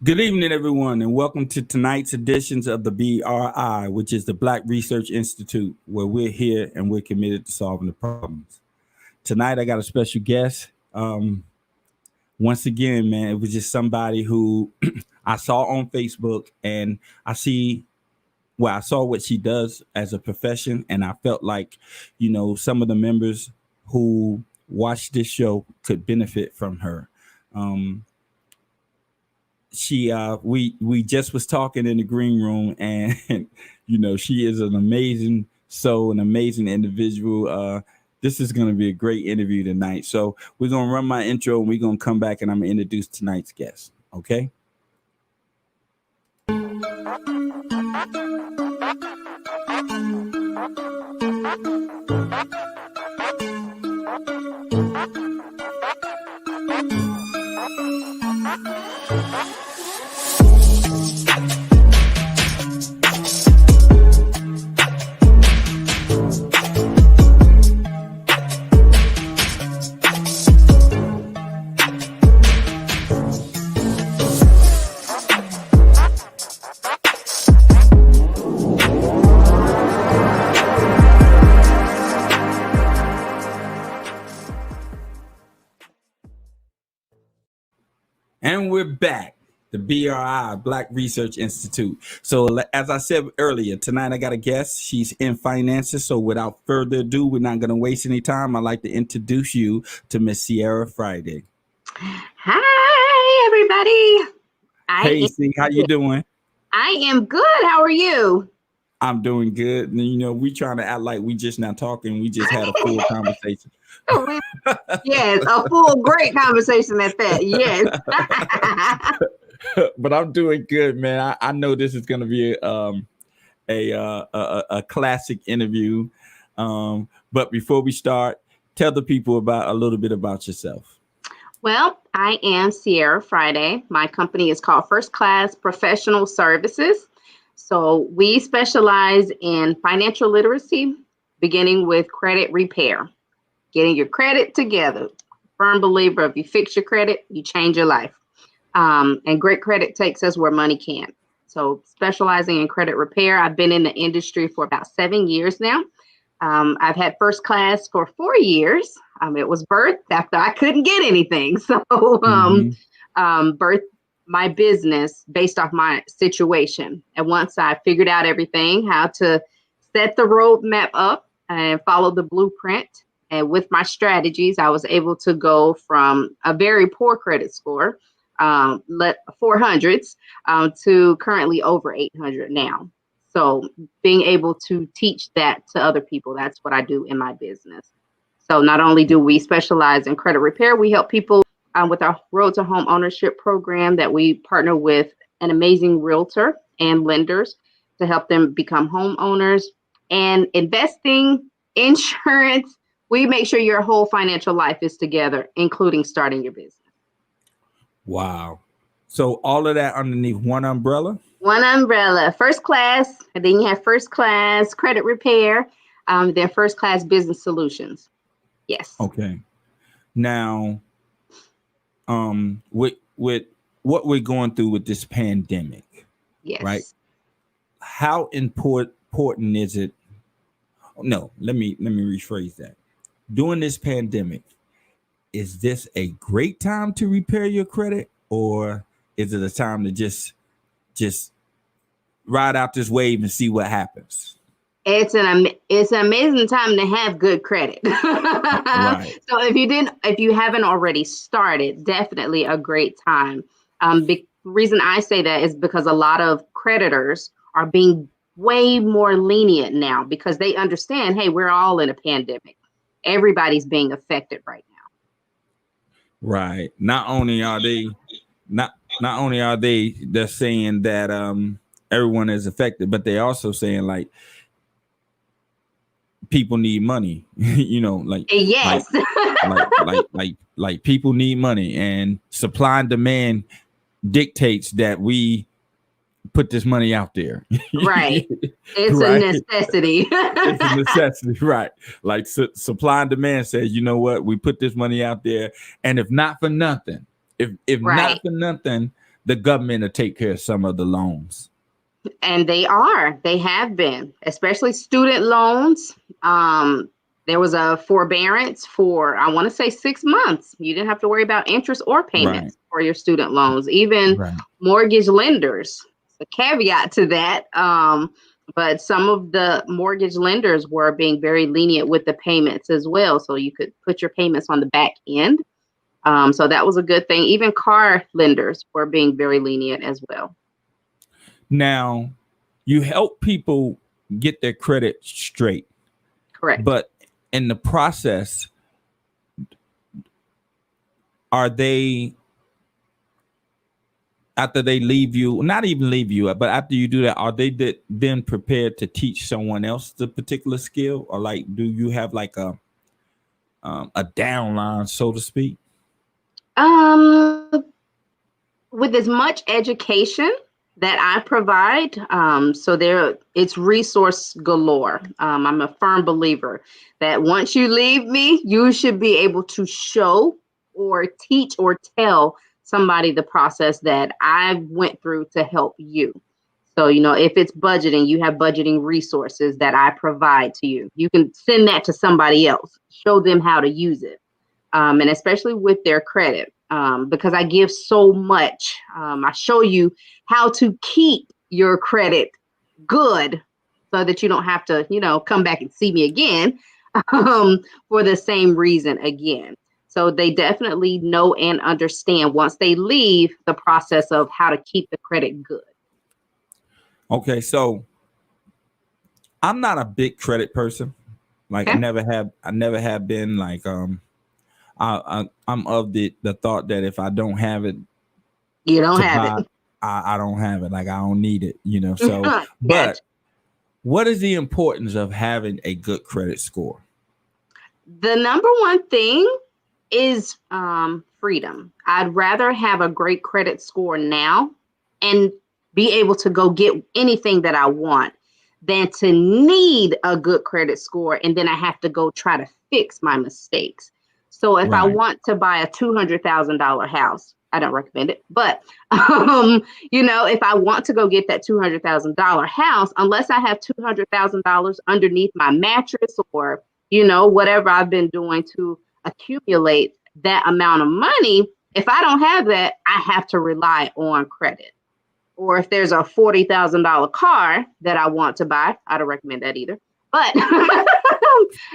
Good evening, everyone, and welcome to tonight's editions of the BRI, which is the Black Research Institute, where we're here and we're committed to solving the problems. Tonight, I got a special guest. Once again, man, it was just somebody who I saw on Facebook, and I see, I saw what she does as a profession, and I felt like, some of the members who watch this show could benefit from her. Um, we just was talking in the green room, and she is an amazing soul, an amazing individual. This is going to be a great interview tonight, so we're going to run my intro and we're going to come back and I'm going to introduce tonight's guest. Okay. And we're back, the BRI, Black Research Institute. So, as I said earlier, tonight I got a guest. She's in finances. So, without further ado, we're not going to waste any time. I'd like to introduce you to Miss Ceara Friday. Hi, everybody. Hey, C, how you doing? I am good. How are you? I'm doing good. And, we trying to act like we just not talking. We just had a full conversation. Yes, a full great conversation at that. Yes. But I'm doing good, man. I know this is going to be a classic interview. But before we start, tell the people about a little bit about yourself. Well, I am Ceara Friday. My company is called First Class Professional Services. So we specialize in financial literacy, beginning with credit repair, getting your credit together. Firm believer, if you fix your credit, you change your life. And great credit takes us where money can't. So specializing in credit repair, I've been in the industry for about 7 years now. I've had First Class for 4 years. It was birthed after I couldn't get anything. So birthed my business based off my situation. And once I figured out everything, how to set the roadmap up and follow the blueprint, and with my strategies, I was able to go from a very poor credit score, 400s, to currently over 800 now. So being able to teach that to other people, that's what I do in my business. So not only do we specialize in credit repair, we help people with our Road to Home Ownership program that we partner with an amazing realtor and lenders to help them become homeowners, and investing, insurance. We make sure your whole financial life is together, including starting your business. Wow. So all of that underneath one umbrella? One umbrella, First Class, and then you have First Class Credit Repair, then First Class Business Solutions. Yes. Okay. Now, with what we're going through with this pandemic, yes, right? How important is it? No, let me rephrase that. During this pandemic, is this a great time to repair your credit, or is it a time to just ride out this wave and see what happens? It's an amazing time to have good credit. Right. So if you haven't already started, definitely a great time. The reason I say that is because a lot of creditors are being way more lenient now because they understand, hey, we're all in a pandemic. Everybody's being affected right now. Right. Not only are they're saying that everyone is affected, but they're also saying like people need money. Yes. like people need money, and supply and demand dictates that we put this money out there. Right. It's right. A necessity. It's a necessity, right? Like supply and demand says, you know what? We put this money out there, and if not for nothing, if right. not for nothing, the government to take care of some of the loans. And they have been, especially student loans. There was a forbearance for, I want to say 6 months. You didn't have to worry about interest or payments for your student loans, even mortgage lenders. A caveat to that. But some of the mortgage lenders were being very lenient with the payments as well. So you could put your payments on the back end. So that was a good thing. Even car lenders were being very lenient as well. Now, you help people get their credit straight. Correct. But in the process, are they, after they leave you, not even leave you, but after you do that, are they then prepared to teach someone else the particular skill? Or like, do you have like a downline, so to speak? With as much education that I provide, it's resource galore. I'm a firm believer that once you leave me, you should be able to show or teach or tell somebody the process that I went through to help you. So, if it's budgeting, you have budgeting resources that I provide to you. You can send that to somebody else, show them how to use it. And especially with their credit, because I give so much. I show you how to keep your credit good so that you don't have to, come back and see me again for the same reason again. So they definitely know and understand once they leave the process of how to keep the credit good. Okay, so I'm not a big credit person. Like I never have been. Like I'm of the thought that if I don't have it, you don't have it. I don't have it. Like I don't need it, So, but what is the importance of having a good credit score? The number one thing is freedom. I'd rather have a great credit score now and be able to go get anything that I want than to need a good credit score and then I have to go try to fix my mistakes. So if I want to buy a $200,000 house, I don't recommend it, but if I want to go get that $200,000 house, unless I have $200,000 underneath my mattress or whatever I've been doing to accumulate that amount of money, if I don't have that, I have to rely on credit. Or if there's a $40,000 car that I want to buy, I don't recommend that either. But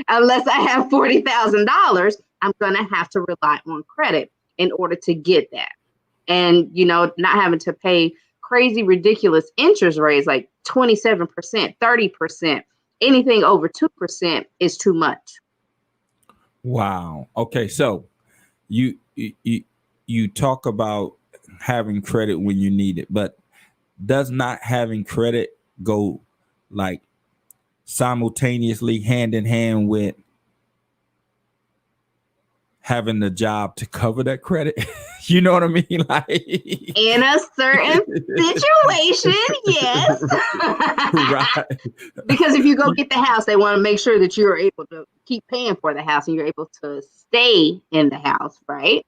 unless I have $40,000, I'm going to have to rely on credit in order to get that. And, not having to pay crazy, ridiculous interest rates like 27%, 30%, anything over 2% is too much. Wow. Okay. So you talk about having credit when you need it, but does not having credit go like simultaneously hand in hand with having the job to cover that credit? You know what I mean? Like in a certain situation, yes. Right. Because if you go get the house, they want to make sure that you're able to keep paying for the house and you're able to stay in the house, right?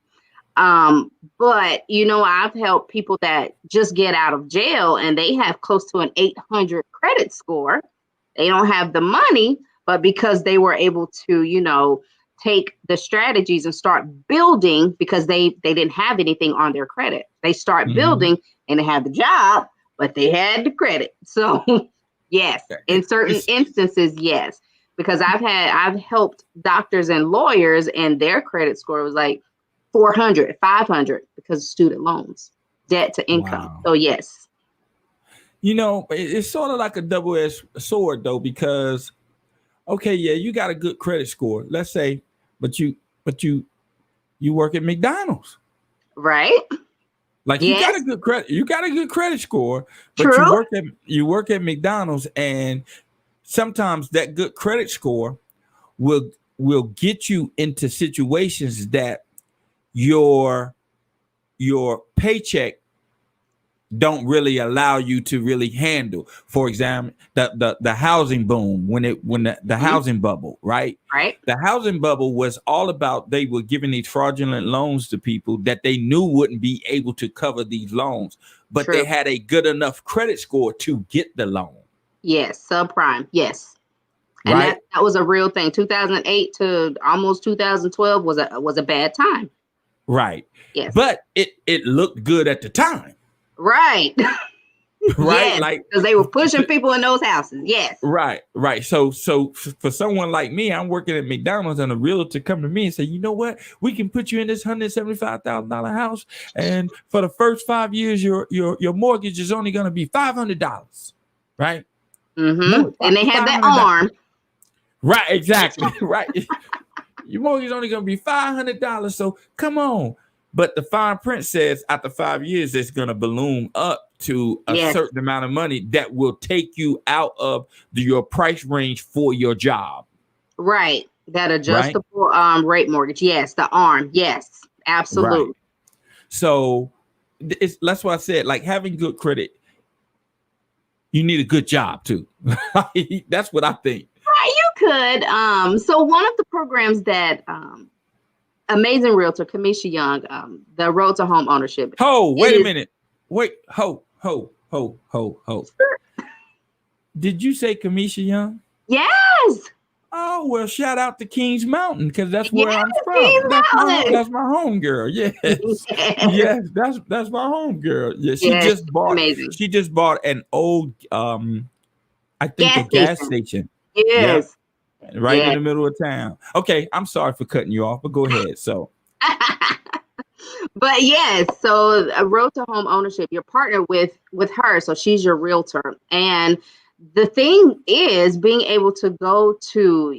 But I've helped people that just get out of jail and they have close to an 800 credit score. They don't have the money, but because they were able to, take the strategies and start building because they didn't have anything on their credit. They start building and they had the job, but they had the credit. So yes, in certain instances, yes, because I've helped doctors and lawyers and their credit score was like 400, 500 because of student loans, debt to income. Wow. So yes. It's sort of like a double-edged sword though, because okay, yeah, you got a good credit score, let's say, but you work at McDonald's. Right. Like you got a good credit score, but True. you work at McDonald's, and sometimes that good credit score will get you into situations that your paycheck don't really allow you to really handle. For example, the housing boom, when the housing bubble, right? Right. The housing bubble was all about, they were giving these fraudulent loans to people that they knew wouldn't be able to cover these loans, but True. they had a good enough credit score to get the loan. Yes, subprime. Yes. And Right. that was a real thing. 2008 to almost 2012 was a bad time. Right. Yes. But it looked good at the time. Right. Right. Yes, Like, because they were pushing people in those houses. Yes. right. So for someone like me, I'm working at McDonald's, and a realtor come to me and say, you know what? We can put you in this $175,000 house, and for the first 5 years, your mortgage is only going to be $500. Right. Mm-hmm. And they have that $500. arm. Right. Exactly. Right. Your mortgage is only going to be $500. So come on. But the fine print says after 5 years, it's going to balloon up to a certain amount of money that will take you out of your price range for your job. Right. That adjustable rate mortgage. Yes. The arm. Yes. Absolutely. Right. So that's why I said, like, having good credit, you need a good job too. That's what I think. Right. You could. So one of the programs that Amazing Realtor, Kamisha Young, the Road to Home Ownership. Wait a minute. Wait. Ho. Did you say Kamisha Young? Yes. Oh, well, shout out to Kings Mountain, because that's where I'm from. Kings Mountain. That's my home girl. Yes. Yes, that's my home girl. Yeah, she just bought an old I think a gas station. Yes. Yep. Right in the middle of town. Okay, I'm sorry for cutting you off, but go ahead. So but yes, so a Road to Home Ownership, you're partnered with her, so she's your realtor. And the thing is being able to go to,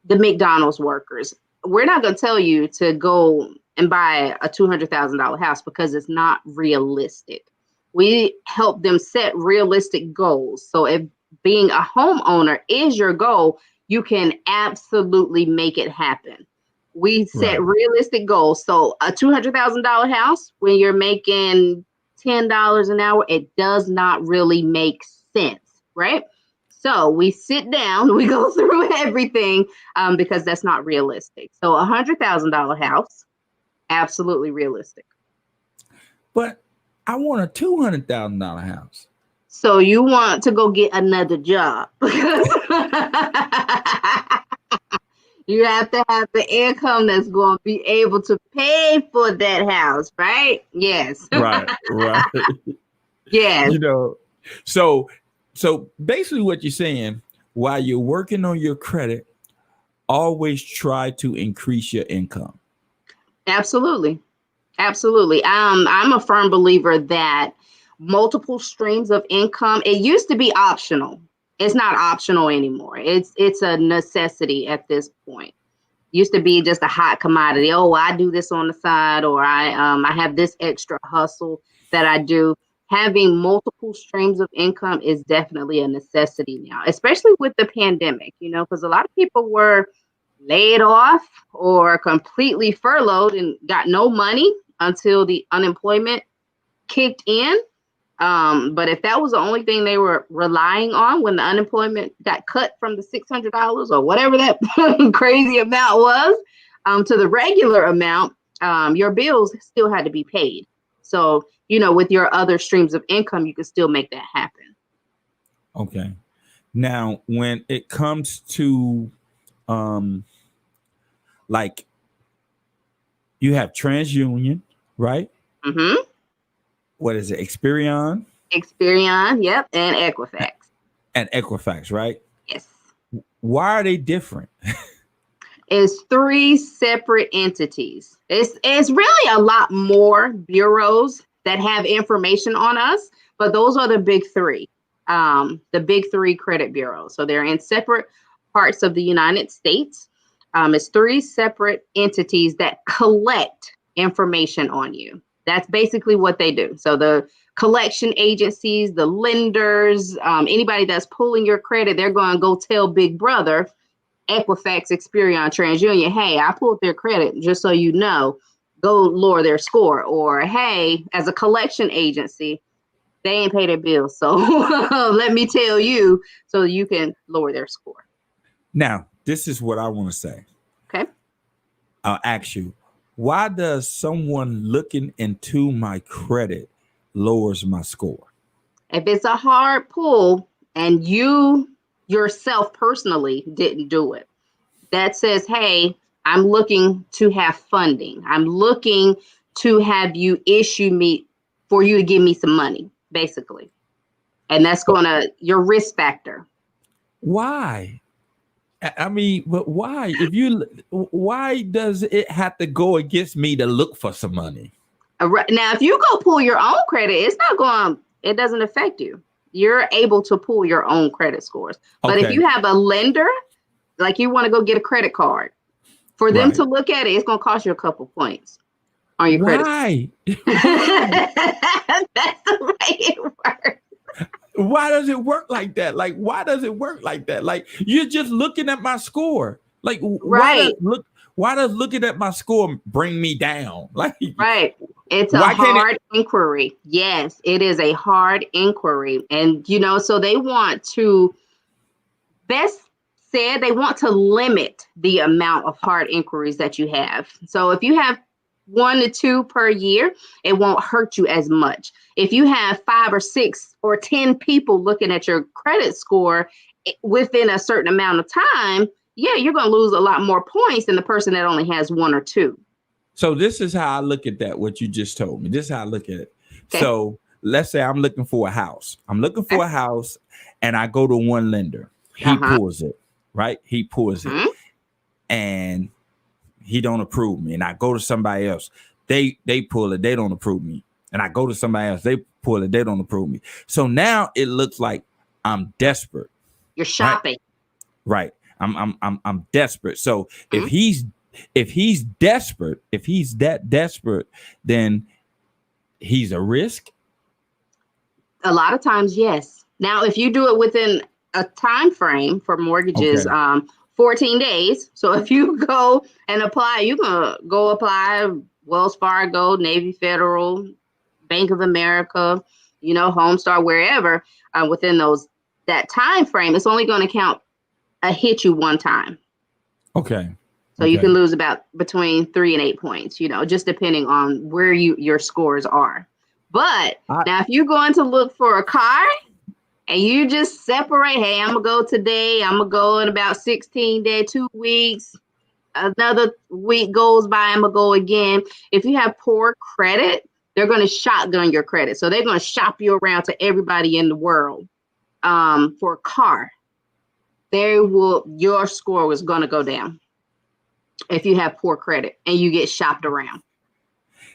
the McDonald's workers. We're not going to tell you to go and buy a $200,000 house because it's not realistic. We help them set realistic goals. So if being a homeowner is your goal, you can absolutely make it happen. We set realistic goals. So a $200,000 house, when you're making $10 an hour, it does not really make sense, right? So we sit down, we go through everything because that's not realistic. So a $100,000 house, absolutely realistic. But I want a $200,000 house. So you want to go get another job. You have to have the income that's going to be able to pay for that house, right? Yes. Right. Yes. So basically what you're saying, while you're working on your credit, always try to increase your income. Absolutely. I'm a firm believer that multiple streams of income, it used to be optional. It's not optional anymore. It's a necessity at this point. Used to be just a hot commodity. Oh, I do this on the side, or I have this extra hustle that I do. Having multiple streams of income is definitely a necessity now, especially with the pandemic, because a lot of people were laid off or completely furloughed and got no money until the unemployment kicked in. But if that was the only thing they were relying on when the unemployment got cut from the $600 or whatever that crazy amount was to the regular amount, your bills still had to be paid. So, with your other streams of income, you can still make that happen. Okay. Now, when it comes to like you have TransUnion, right? Mm-hmm. What is it? Experian, yep, and Equifax. And Equifax, right? Yes. Why are they different? It's 3 separate entities. It's really a lot more bureaus that have information on us, but those are the big 3. The big 3 credit bureaus. So they're in separate parts of the United States. It's 3 separate entities that collect information on you. That's basically what they do. So the collection agencies, the lenders, anybody that's pulling your credit, they're going to go tell Big Brother, Equifax, Experian, TransUnion, hey, I pulled their credit, just so you know. go lower their score. Or, hey, as a collection agency, they ain't pay their bills. So let me tell you, so you can lower their score. Now, this is what I want to say. Okay. I'll ask you, why does someone looking into my credit lowers my score? If it's a hard pull and you yourself personally didn't do it, that says, hey, I'm looking to have funding. I'm looking to have you issue me for you to give me some money, basically. And that's going to your risk factor. Why? I mean, but why? Why does it have to go against me to look for some money? Now, if you go pull your own credit, it doesn't affect you. You're able to pull your own credit scores. But if you have a lender, like you want to go get a credit card, for them to look at it, it's going to cost you a couple points on your credit. Why? That's the way it works. Why does it work like that? Like, why does it work like that? Like, you're just looking at my score. Like, why does looking at my score bring me down? Like, it's a hard inquiry. Yes, it is a hard inquiry. And, so they want to, best said, they want to limit the amount of hard inquiries that you have. So if you have 1 to 2 per year, it won't hurt you as much. If you have 5 or 6 or 10 people looking at your credit score within a certain amount of time, you're going to lose a lot more points than the person that only has 1 or 2. So this is how I look at that, what you just told me. This is how I look at it. Okay. So let's say I'm looking for a house. I'm looking for a house and I go to one lender. He pulls it, right? He pulls it and he don't approve me. And I go to somebody else. They pull it. They don't approve me. And I go to somebody else. They pull it. They don't approve me. So now it looks like I'm desperate. You're shopping. Right. I'm desperate. So if he's desperate, if he's that desperate, then he's a risk. A lot of times, yes. Now, if you do it within a time frame for mortgages, 14 days. So if you go and apply, you can go apply Wells Fargo, Navy Federal, Bank of America, Homestar, wherever, within that time frame, it's only going to hit you one time. Okay. So you can lose about between 3 and 8 points, just depending on where your scores are. But now if you're going to look for a car and you just separate, hey, I'm going to go today, I'm going to go in about 16 days, 2 weeks, another week goes by, I'm going to go again. If you have poor credit, they're going to shotgun your credit. So they're going to shop you around to everybody in the world for a car. Your score was going to go down if you have poor credit and you get shopped around.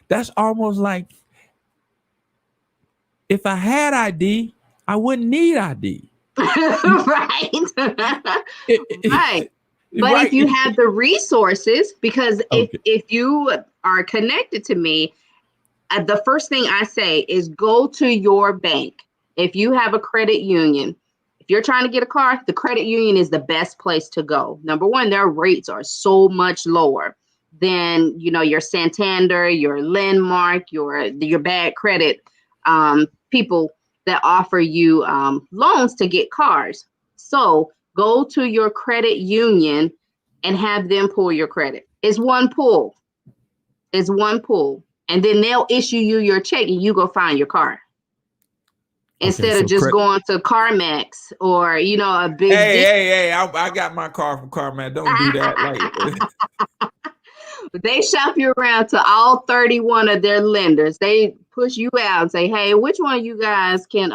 That's almost like if I had ID, I wouldn't need ID. Right. Right. But if you have the resources, because if you are connected to me, the first thing I say is go to your bank. If you have a credit union, if you're trying to get a car, the credit union is the best place to go. Number one, their rates are so much lower than, your Santander, your Landmark, your bad credit people that offer you loans to get cars. So go to your credit union and have them pull your credit. It's one pull. And then they'll issue you your check and you go find your car. Instead of just going to CarMax or, a big. Hey, I got my car from CarMax. Don't do that. They shop you around to all 31 of their lenders. They push you out and say, hey, which one of you guys can,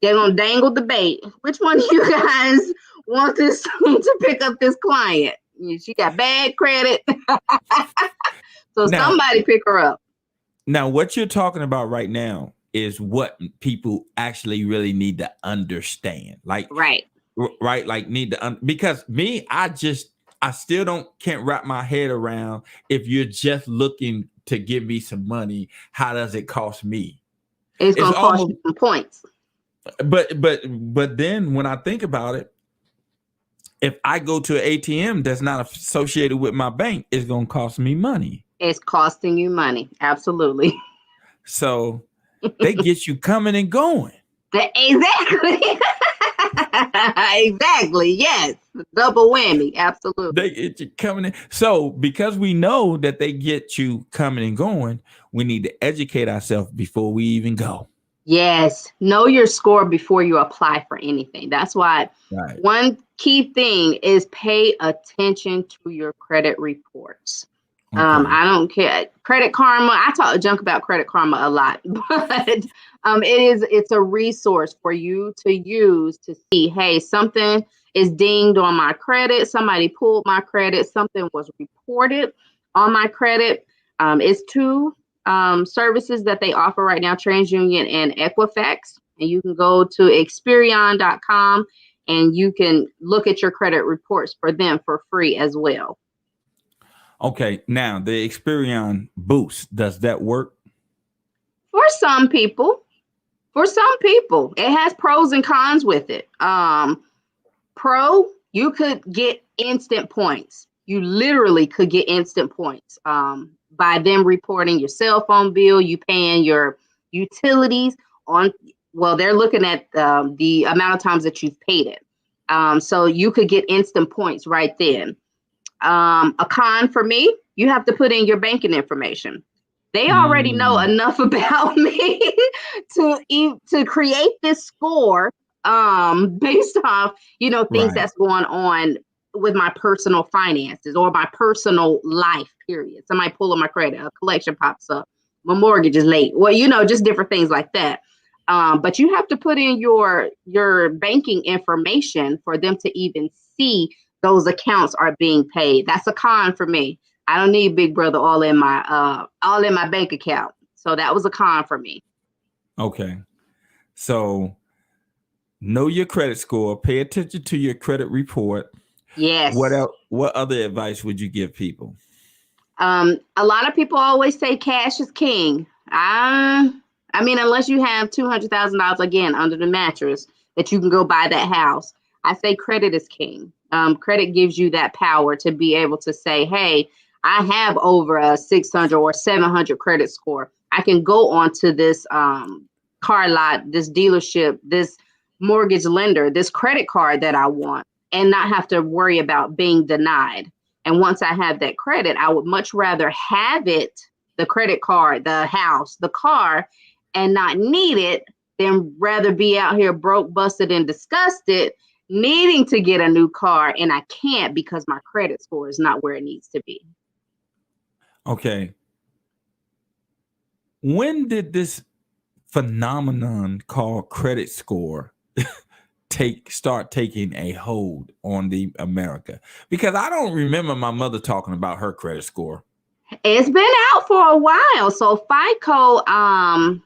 they're going to dangle the bait. Which one of you guys want this to pick up this client? She got bad credit. So somebody pick her up. Now, what you're talking about right now is what people actually really need to understand. Like, right. Like because I still can't wrap my head around if you're just looking to give me some money, how does it cost me? It's going to cost you some points. But then when I think about it, if I go to an ATM that's not associated with my bank, it's going to cost me money. It's costing you money. Absolutely. So they get you coming and going. Exactly. Exactly. Yes. Double whammy. They Absolutely. get you coming in. So because we know that they get you coming and going, we need to educate ourselves before we even go. Yes. Know your score before you apply for anything. That's why Right. one key thing is pay attention to your credit reports. Okay. I don't care. Credit Karma, I talk junk about Credit Karma a lot, but it's a resource for you to use to see, hey, something is dinged on my credit, somebody pulled my credit, something was reported on my credit. It's two services that they offer right now, TransUnion and Equifax. And you can go to Experian.com and you can look at your credit reports for them for free as well. Okay. Now the Experian Boost, does that work? For some people, it has pros and cons with it. Pro, you could get instant points. You literally could get instant points by them reporting your cell phone bill, you paying your utilities on. Well, they're looking at the amount of times that you've paid it. So you could get instant points right then. A con for me, you have to put in your banking information. They already know Mm, enough about me to create this score based off things right. that's going on with my personal finances or my personal life. Period. Somebody pulling my credit, a collection pops up, my mortgage is late. Well, just different things like that. But you have to put in your banking information for them to even see those accounts are being paid. That's a con for me. I don't need Big Brother all in my bank account. So that was a con for me. Okay. So know your credit score, pay attention to your credit report. What Yes. else, what other advice would you give people? A lot of people always say cash is king. I mean, unless you have $200,000 again under the mattress that you can go buy that house, I say credit is king. Credit gives you that power to be able to say, "Hey, I have over a 600 or 700 credit score. I can go onto this car lot, this dealership, this mortgage lender, this credit card that I want, and not have to worry about being denied." And once I have that credit, I would much rather have it, the credit card, the house, the car, and not need it than rather be out here broke, busted, and disgusted, needing to get a new car. And I can't because my credit score is not where it needs to be. Okay. When did this phenomenon called credit score start taking a hold on the America? Because I don't remember my mother talking about her credit score. It's been out for a while. So FICO, was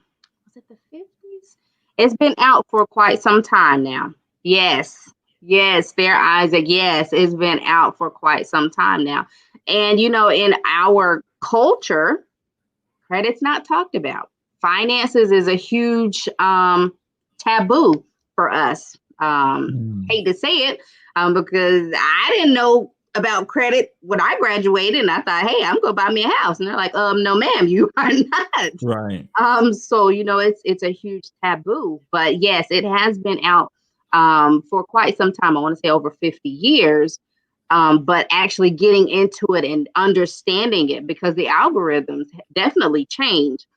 it the 50s? It's been out for quite some time now. Yes. Yes, Fair Isaac. Yes, it's been out for quite some time now. And in our culture, credit's not talked about. Finances is a huge taboo for us. Mm. Hate to say it, because I didn't know about credit when I graduated, and I thought, hey, I'm gonna buy me a house, and they're like, no, ma'am, you are not. Right. So it's a huge taboo, but yes, it has been out for quite some time. I want to say over 50 years. But actually getting into it and understanding it because the algorithms definitely change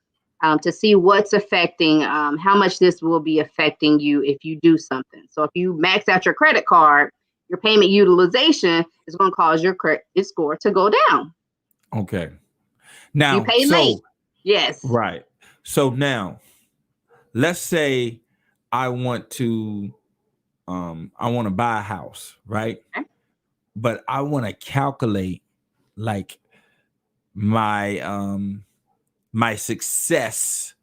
to see what's affecting how much this will be affecting you if you do something. So if you max out your credit card, your payment utilization is going to cause your credit score to go down. Okay. If you Now, pay late, yes. right. So now, let's say I want to buy a house, right? Okay. But I want to calculate like my my success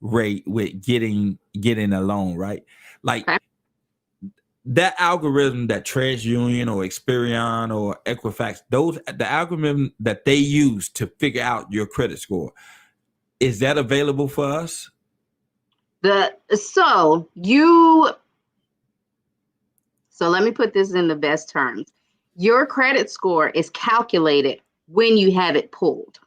rate with getting a loan, right? Like Okay. that algorithm that TransUnion or Experian or Equifax, the algorithm that they use to figure out your credit score, is that available for us? The so you so let me put this in the best terms. Your credit score is calculated when you have it pulled.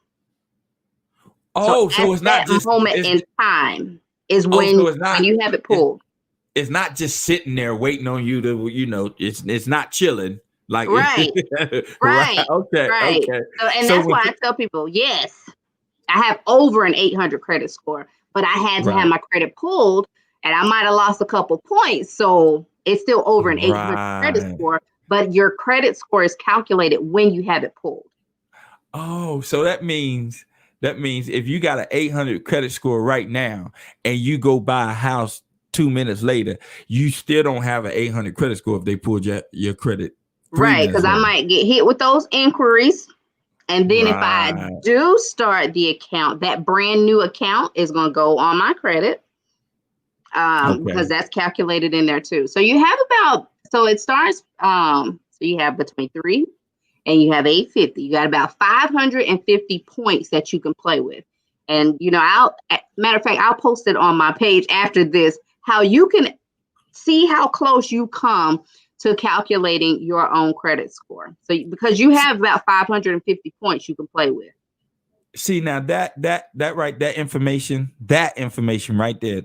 So Oh, at so it's not that just moment in time is so it's when not you have it it's, pulled. it's not just sitting there waiting on you to, it's not chilling. Like Right, right. right, Okay. right. Okay. So, and So that's when why I tell people, yes, I have over an 800 credit score, but I had to have right, my credit pulled and I might have lost a couple points. So it's still over an 800 credit right. score, but your credit score is calculated when you have it pulled. Oh, so that means if you got an 800 credit score right now and you go buy a house 2 minutes later, you still don't have an 800 credit score if they pulled your credit three Right. minutes Because I later. might get hit with those inquiries. And then if I Right. do start the account, that brand new account is going to go on my credit because Okay. that's calculated in there too. So you have about, so it starts, so you have between 3 and you have 850. You got about 550 points that you can play with. And, matter of fact, I'll post it on my page after this, how you can see how close you come to calculating your own credit score. So because you have about 550 points you can play with. See now that information right there.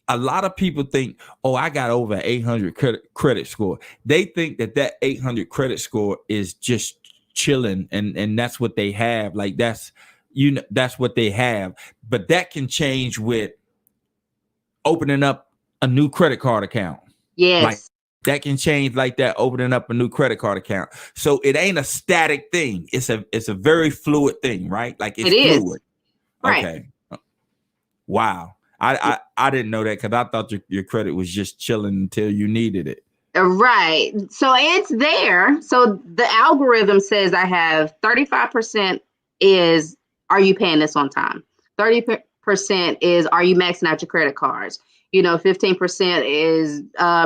A lot of people think, oh, I got over 800 credit score. They think that 800 credit score is just chilling, and that's what they have. Like that's what they have. But that can change with opening up a new credit card account. Like Yes, that can change like that, opening up a new credit card account. So it ain't a static thing. It's a very fluid thing, right? Like it it's is. fluid. Right. Okay. Wow. I didn't know that because I thought your credit was just chilling until you needed it. Right. So it's there. So the algorithm says I have 35% is, are you paying this on time? 30% is, are you maxing out your credit cards? 15% is,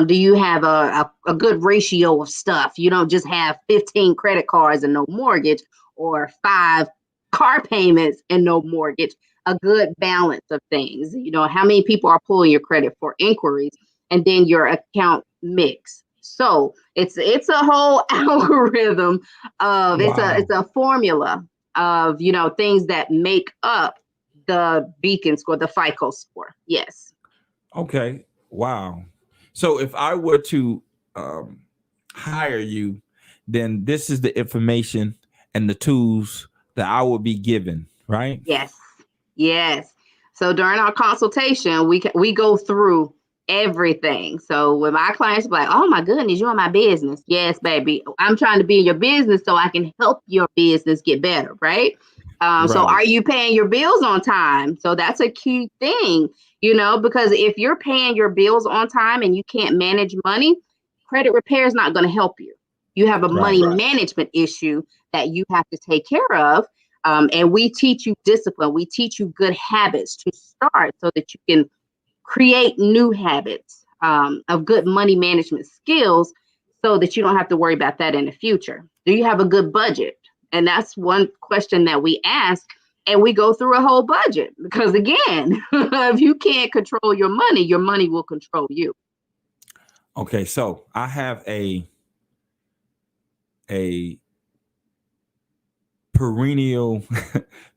do you have a good ratio of stuff? You don't just have 15 credit cards and no mortgage, or 5 car payments and no mortgage. A good balance of things. How many people are pulling your credit for inquiries, and then your account mix. So it's a whole algorithm of, it's Wow. a formula of things that make up the beacon score, the FICO score. Yes. Okay. Wow. So if I were to um, hire you, then this is the information and the tools that I would be given, right? Yes. Yes. So during our consultation, we go through everything. So when my clients be like, "Oh my goodness, you're in my business." Yes, baby. I'm trying to be in your business so I can help your business get better, right? So Right. are you paying your bills on time? So that's a key thing, because if you're paying your bills on time and you can't manage money, credit repair is not going to help you. You have a Right. money management issue that you have to take care of. And we teach you discipline. We teach you good habits to start so that you can create new habits of good money management skills so that you don't have to worry about that in the future. Do you have a good budget? And that's one question that we ask. And we go through a whole budget because, again, if you can't control your money will control you. Okay. So I have a perennial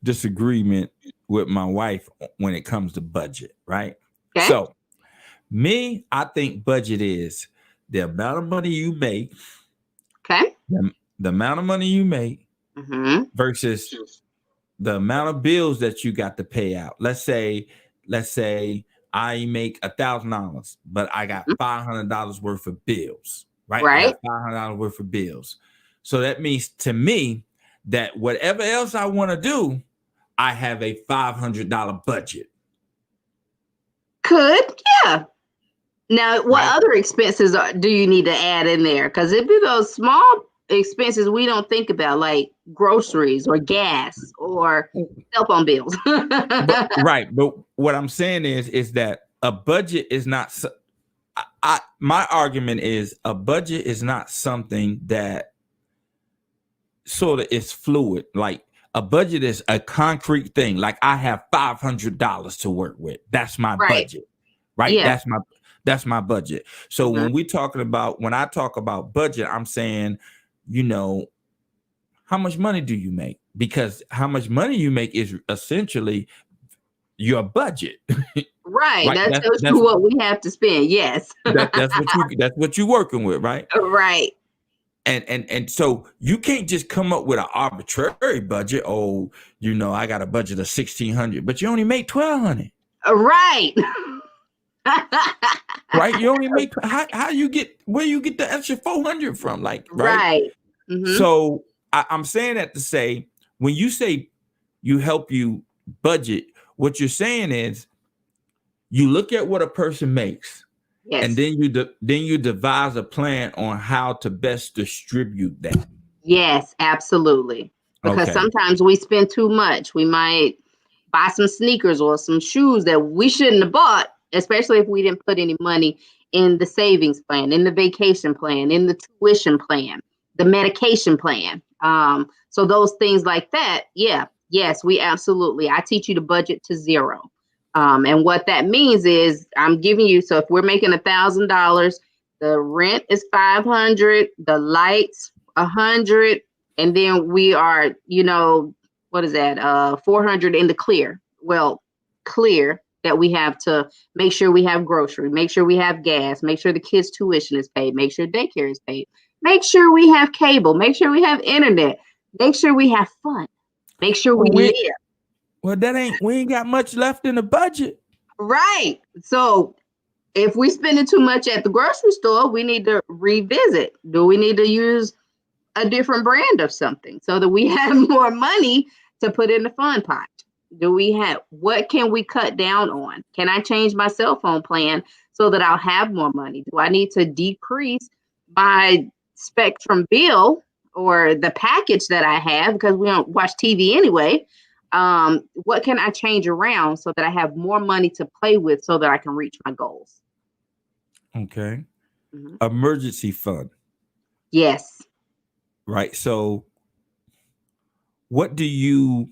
disagreement with my wife when it comes to budget, right? Okay. So I think budget is the amount of money you make, Okay. the amount of money you make Mm-hmm. versus the amount of bills that you got to pay out. Let's say I make $1,000, but I got $500 worth of bills, right? I got Right. $500 worth of bills. So that means to me that whatever else I want to do, I have a $500 budget, Could. Yeah. Now, what right? other expenses do you need to add in there? Because it'd be those small expenses we don't think about, like groceries or gas or cell phone bills. But right, but what I'm saying is that a budget is not. My argument is a budget is not something that sort of is fluid. Like a budget is a concrete thing. Like I have $500 to work with. That's my Right. budget, right? Yeah. That's my budget. So Mhm. when I talk about budget, I'm saying, you know, how much money do you make? because how much money you make is essentially your budget. Right. Right? That tells That's you what we have to spend. Yes. that's what you're working with, right? Right. And so you can't just come up with an arbitrary budget. Oh, I got a budget of 1,600, but you only make 1,200. Right. Right? You only make how you get where you get the extra 400 from, like, right? Right. Mm-hmm. So I'm saying that to say, when you say you help you budget, what you're saying is you look at what a person makes, Yes. and then you devise a plan on how to best distribute that. Yes, absolutely. Because Okay. sometimes we spend too much. We might buy some sneakers or some shoes that we shouldn't have bought, especially if we didn't put any money in the savings plan, in the vacation plan, in the tuition plan, the medication plan. So those things like that, yeah, yes, we absolutely. I teach you to budget to zero. And what that means is I'm giving you, so if we're making $1,000, the rent is 500, the lights 100, and then we are, what is that? 400 in the clear. Well, clear that we have to make sure we have grocery, make sure we have gas, make sure the kids' tuition is paid, make sure daycare is paid, make sure we have cable, make sure we have internet, make sure we have fun, make sure we live. Well, we ain't got much left in the budget. Right. So if we spending too much at the grocery store, we need to revisit. Do we need to use a different brand of something so that we have more money to put in the fun pot? What can we cut down on? Can I change my cell phone plan so that I'll have more money? Do I need to decrease my Spectrum bill or the package that I have because we don't watch TV anyway? What can I change around so that I have more money to play with so that I can reach my goals? Okay. Mm-hmm. Emergency fund. Yes. Right. So what do you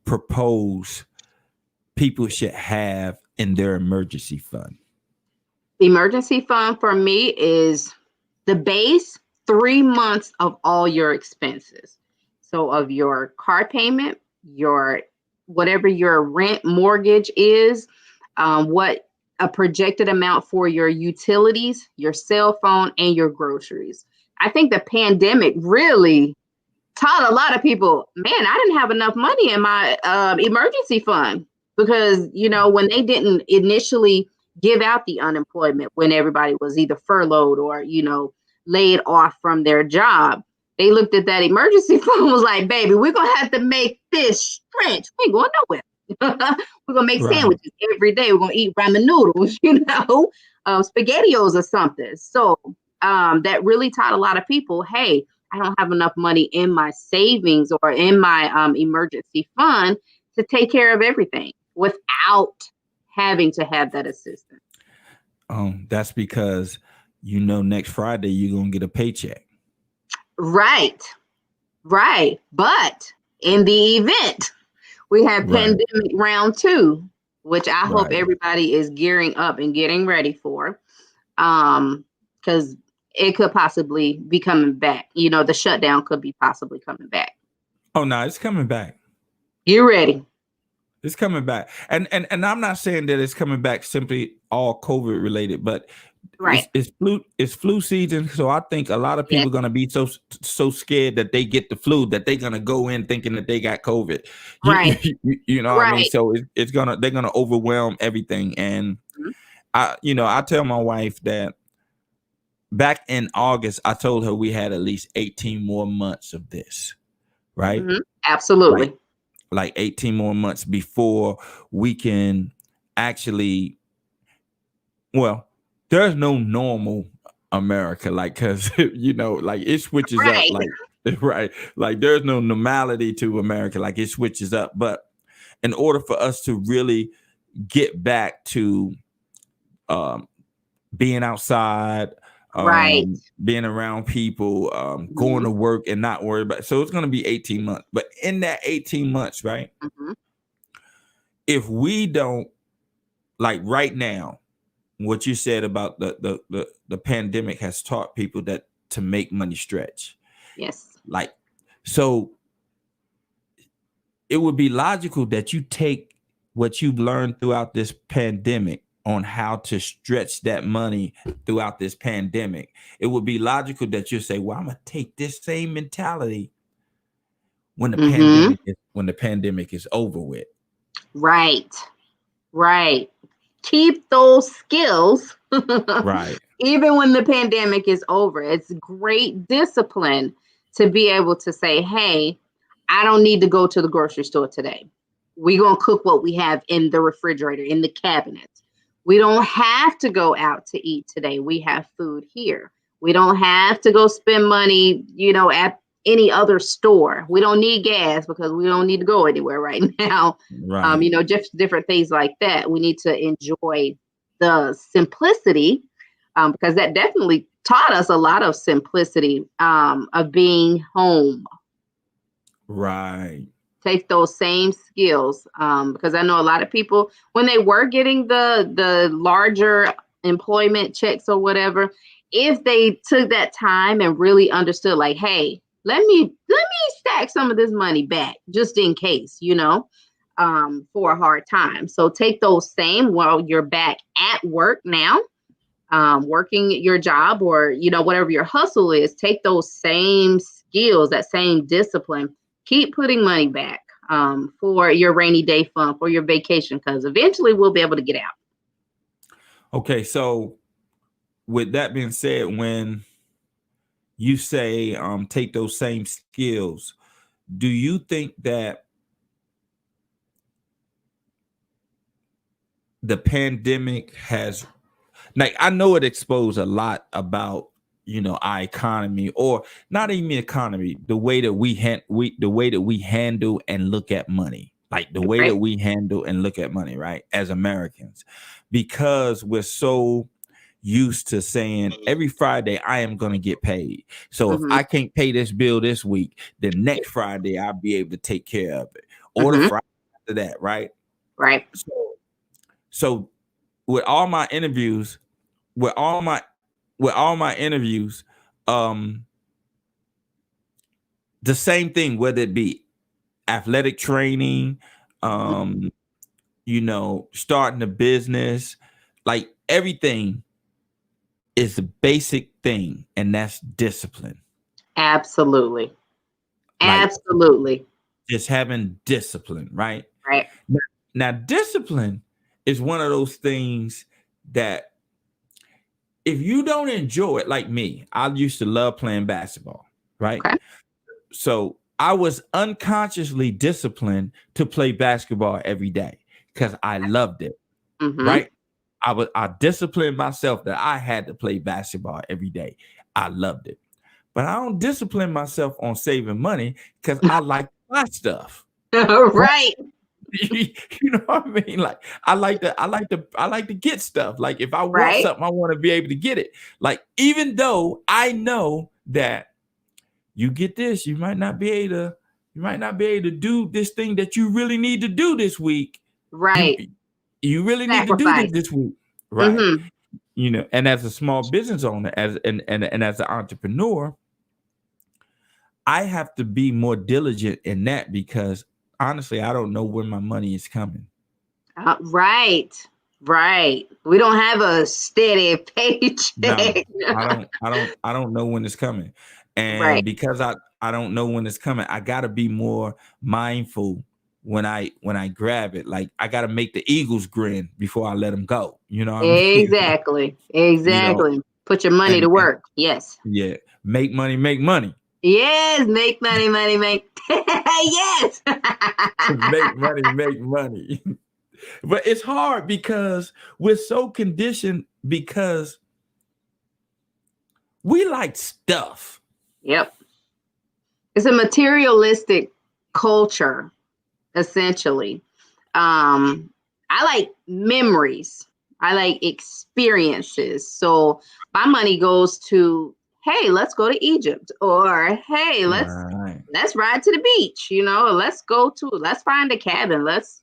propose people should have in their emergency fund? The emergency fund for me is the base 3 months of all your expenses. So of your car payment, whatever your rent mortgage is, what a projected amount for your utilities, your cell phone, and your groceries. I think the pandemic really taught a lot of people, man, I didn't have enough money in my emergency fund because, when they didn't initially give out the unemployment, when everybody was either furloughed or, laid off from their job, they looked at that emergency fund and was like, baby, we're going to have to make this stretch. We ain't going nowhere. We're going to make sandwiches every day. We're going to eat ramen noodles, SpaghettiOs or something. So that really taught a lot of people, hey, I don't have enough money in my savings or in my emergency fund to take care of everything without having to have that assistance. That's because, next Friday, you're going to get a paycheck. Right. But in the event we have pandemic round 2, which I hope everybody is gearing up and getting ready for, because it could possibly be coming back. The shutdown could be possibly coming back. Oh, no, it's coming back. You ready? It's coming back. And I'm not saying that it's coming back simply all COVID related, but it's flu season. So I think a lot of people are going to be so scared that they get the flu that they're going to go in thinking that they got COVID. Right. What I mean? So they're going to overwhelm everything. And I tell my wife that back in August, I told her we had at least 18 more months of this. Right. Mm-hmm. Absolutely. Like 18 more months before we can actually, there's no normal America, because it switches up, like there's no normality to America, like it switches up. But in order for us to really get back to being outside, being around people, going to work and not worry about it. So it's going to be 18 months. But in that 18 months, right, if we don't, like right now, what you said about the pandemic has taught people that to make money stretch. Yes. Like So it would be logical that you take what you've learned throughout this pandemic on how to stretch that money throughout this pandemic. It would be logical that you say, well, I'm going to take this same mentality when Mm-hmm. the pandemic is over with. Right. Right. Keep those skills Right. even when the pandemic is over. It's great discipline to be able to say, hey, I don't need to go to the grocery store today. We're going to cook what we have in the refrigerator, in the cabinet. We don't have to go out to eat today. We have food here. We don't have to go spend money, at any other store. We don't need gas because we don't need to go anywhere right now. Right. Just different things like that. We need to enjoy the simplicity, because that definitely taught us a lot of simplicity, of being home. Right. Take those same skills, because I know a lot of people, when they were getting the larger employment checks or whatever, if they took that time and really understood, like, hey, let me stack some of this money back just in case, for a hard time. So take those same while you're back at work now, working your job, or whatever your hustle is. Take those same skills, that same discipline. Keep putting money back, for your rainy day fund, for your vacation, because eventually we'll be able to get out. Okay, so with that being said, when you say take those same skills, do you think that the pandemic has, like, I know it exposed a lot about our economy, or not even economy, the way that we handle and look at money, like the way that Right. we handle and look at money, right, as Americans, because we're so used to saying every Friday I am going to get paid. So if Mm-hmm. I can't pay this bill this week, the next Friday I'll be able to take care of it, or the Mm-hmm. Friday after that, right? Right. So with all my interviews, with all my interviews, the same thing, whether it be athletic training, starting a business, like everything is the basic thing, and that's discipline. Absolutely. Like Absolutely. just having discipline, right? Right. Now, discipline is one of those things that if you don't enjoy it, like me, I used to love playing basketball, right? Okay. So I was unconsciously disciplined to play basketball every day because I loved it, Mm-hmm. right? I disciplined myself that I had to play basketball every day. I loved it. But I don't discipline myself on saving money because I like to buy stuff. Right. You know what I mean? Like I like to get stuff. Like if I want Right. something, I want to be able to get it. Like even though I know that you get this, you might not be able to do this thing that you really need to do this week. You Right. you really need to do Sacrifice. this week, right? Mm-hmm. And as a small business owner, and as an entrepreneur, I have to be more diligent in that because honestly, I don't know when my money is coming. Right. Right. We don't have a steady No, paycheck. I don't know when it's coming. Right. And because I don't know when it's coming, I gotta be more mindful when I grab it. Like I gotta make the Eagles grin before I let them go. You know what I mean? Exactly. you know, Exactly. Put your money to and work. Yes. yeah, make money, make money. Yes. Make money, money, make. Yes. Make money, make money. But it's hard because we're so conditioned because we like stuff. Yep. It's a materialistic culture, essentially. I like memories. I like experiences. So my money goes to, hey, let's go to Egypt, or hey, Right. let's ride to the beach. Let's find a cabin. Let's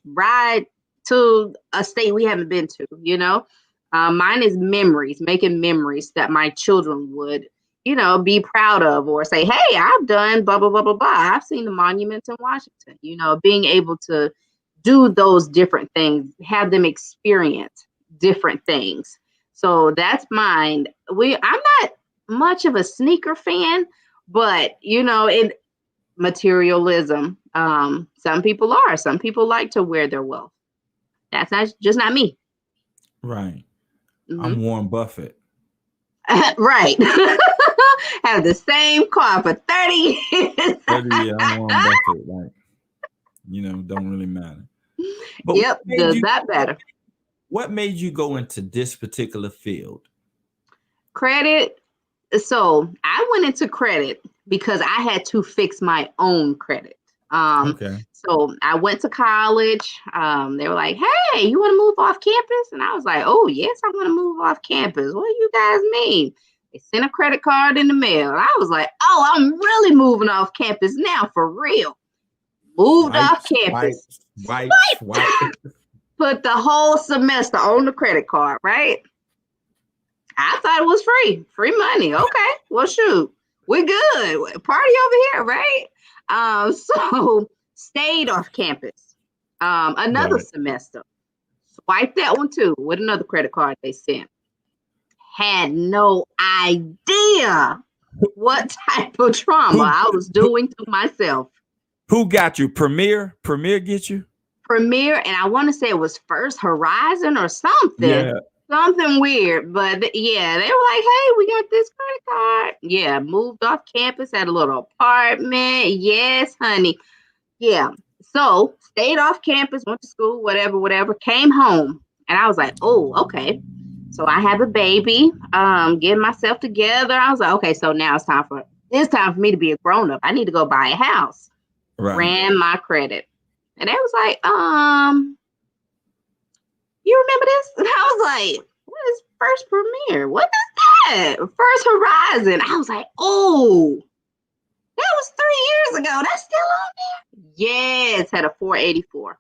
ride to a state we haven't been to. Mine is memories, making memories that my children would be proud of, or say, hey, I've done blah, blah, blah, blah, blah. I've seen the monuments in Washington, being able to do those different things, have them experience different things. So that's mine. I'm not much of a sneaker fan, but in materialism, some people are. Some people like to wear their wealth. That's not me. Right. Hmm. I'm Warren Buffett. Right. Have the same car for 30 years. 30 years, I'm Warren Buffett. Like, don't really matter. But Yep, does that better. what made you go into this particular field? Credit. So I went into credit because I had to fix my own credit. Okay. So I went to college. They were like, hey, you want to move off campus? And I was like, oh, yes, I want to move off campus. What do you guys mean? They sent a credit card in the mail. And I was like, oh, I'm really moving off campus now for real. Moved off campus. Swipe. Put the whole semester on the credit card, right? I thought it was free money. Okay, well, shoot, we're good. Party over here, right? So stayed off campus. Another semester, swiped that one too with another credit card they sent. Had no idea what type of trauma I was doing to myself. Who got you? Premier get you? Premier, and I want to say it was First Horizon or something. Yeah. Something weird, but yeah, they were like, hey, we got this credit card. Yeah, moved off campus, had a little apartment. Yes, honey. Yeah. So stayed off campus, went to school, whatever, came home. And I was like, oh, okay. So I have a baby, getting myself together. I was like, okay, so now it's time for me to be a grown-up. I need to go buy a house. Right. Ran my credit. And they was like, you remember this? And I was like, what is First Premier? What is that? First Horizon. I was like, oh, that was 3 years ago. That's still on there? Yes, had a 484.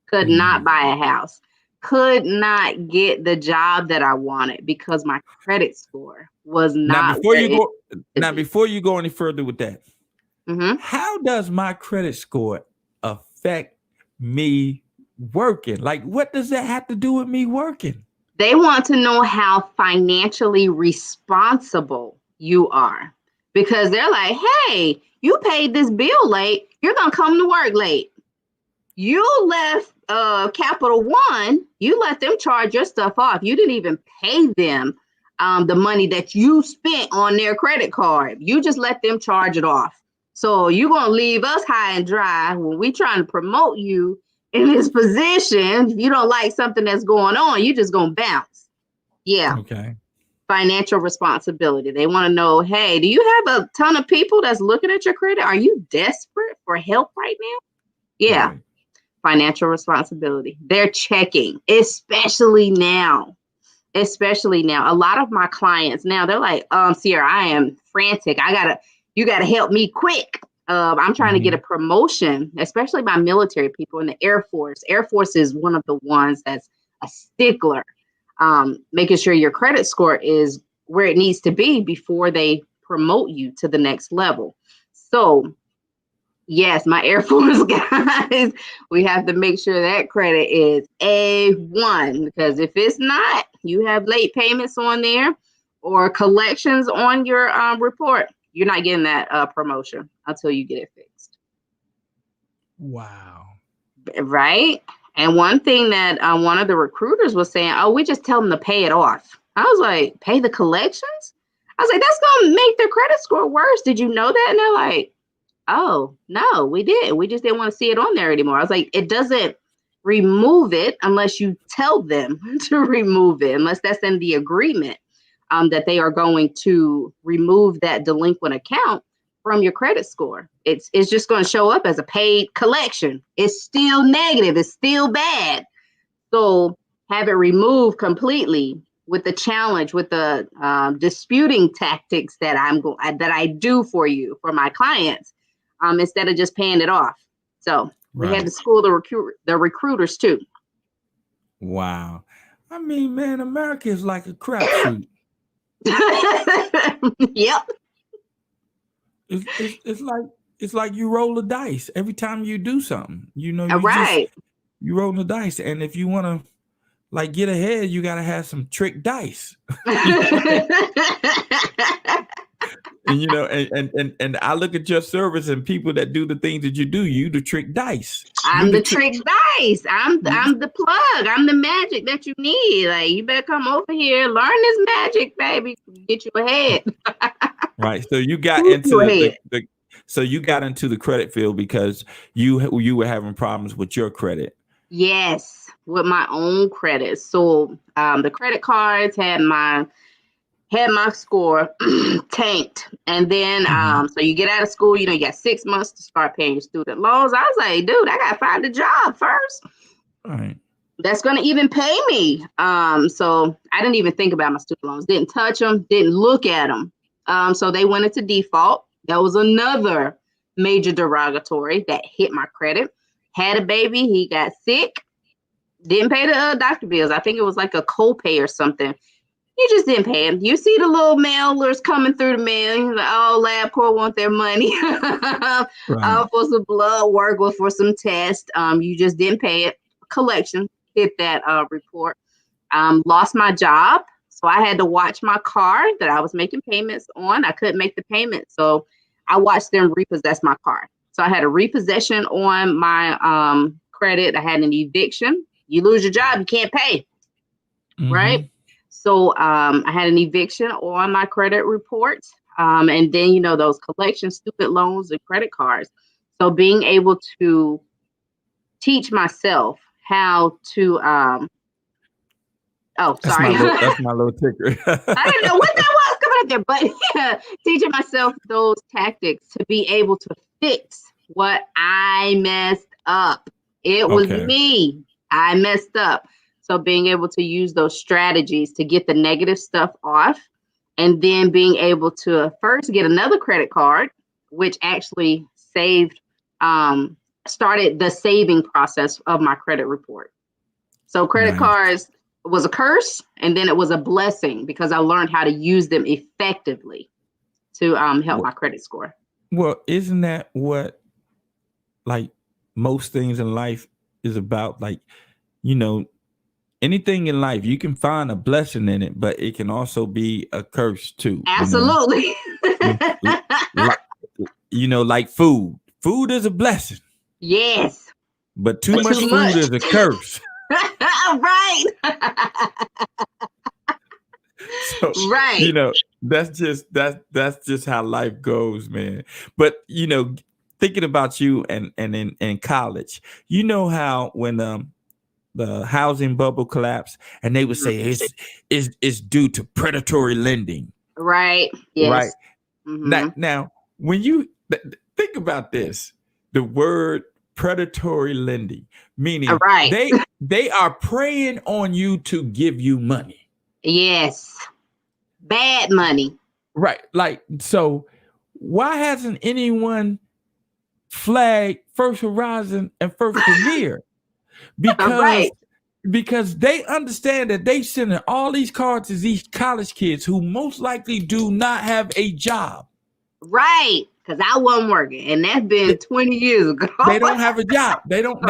Could not buy a house. Could not get the job that I wanted because my credit score was not. Before you go any further with that, how does my credit score affect me working? Like, what does that have to do with me working? They want to know how financially responsible you are, because they're like, hey, you paid this bill late, you're gonna come to work late. You left Capital One, you let them charge your stuff off. You didn't even pay them the money that you spent on their credit card. You just let them charge it off. So you're gonna leave us high and dry when we trying to promote you in this position. If you don't like something that's going on, you just gonna bounce. Yeah. Okay. Financial responsibility. They want to know, hey, do you have a ton of people that's looking at your credit? Are you desperate for help right now? Yeah. Right. Financial responsibility. They're checking, especially now. A lot of my clients now, they're like, Ceara, I am frantic. You gotta help me quick. I'm trying to get a promotion, especially my military people in the Air Force. Air Force is one of the ones that's a stickler, making sure your credit score is where it needs to be before they promote you to the next level. So yes, my Air Force guys, we have to make sure that credit is A1, because if it's not, you have late payments on there or collections on your report, you're not getting that promotion until you get it fixed. Wow. Right? And one thing that one of the recruiters was saying, oh, we just tell them to pay it off. I was like, pay the collections? I was like, that's going to make their credit score worse. Did you know that? And they're like, oh, no, we did. We just didn't want to see it on there anymore. I was like, it doesn't remove it unless you tell them to remove it, unless that's in the agreement that they are going to remove that delinquent account from your credit score. It's just going to show up as a paid collection. It's still negative. It's still bad. So have it removed completely with the challenge, with the disputing tactics that I do for you, for my clients, instead of just paying it off. So we had to school the recruiters too. Wow. I mean, man, America is like a crapshoot. Yep. It's like you roll the dice every time you do something. All right. You roll the dice, and if you want to like get ahead, you got to have some trick dice. And and I look at your service and people that do the things that you the trick dice. I'm the trick dice. I'm the plug. I'm the magic that you need. Like, you better come over here, learn this magic, baby. Get you ahead. Right. So you got into you got into the credit field because you were having problems with your credit. Yes, with my own credit. So the credit cards had my score tanked. And then so you get out of school, you got 6 months to start paying your student loans. I was like, dude, I gotta find a job first. Right. That's gonna even pay me. So I didn't even think about my student loans, didn't touch them, didn't look at them. So they went into default. That was another major derogatory that hit my credit. Had a baby, he got sick, didn't pay the doctor bills. I think it was like a copay or something. You just didn't pay him. You see the little mailers coming through the mail. Like, oh, LabCorp want their money for some blood work or for some tests. You just didn't pay it. Collection hit that report. Lost my job. So I had to watch my car that I was making payments on. I couldn't make the payment. So I watched them repossess my car. So I had a repossession on my credit. I had an eviction. You lose your job, you can't pay. Right? So I had an eviction on my credit report. And then, those collection student loans and credit cards. So being able to teach myself how to, sorry. That's my little ticker. I didn't know what that was coming up there, but teaching myself those tactics to be able to fix what I messed up. It was me. I messed up. So being able to use those strategies to get the negative stuff off, and then being able to first get another credit card, which actually started the saving process of my credit report. So credit cards was a curse, and then it was a blessing because I learned how to use them effectively to help my credit score. Well, isn't that what like most things in life is about? Like, anything in life, you can find a blessing in it, but it can also be a curse too. Absolutely. Like food. Food is a blessing. Yes. But too much food is a curse. Right. So, right. That's just how life goes, man. But thinking about you and in college, how when the housing bubble collapsed, and they would say it's due to predatory lending. Right. Yes. Right. Now, when you think about this, the word predatory lending, meaning they are preying on you to give you money. Yes. Bad money. Right. Like, so why hasn't anyone flagged First Horizon and First Premier? Because they understand that they sending all these cards to these college kids who most likely do not have a job. Right. Because I wasn't working, and that's been 20 years ago. They don't have a job. They don't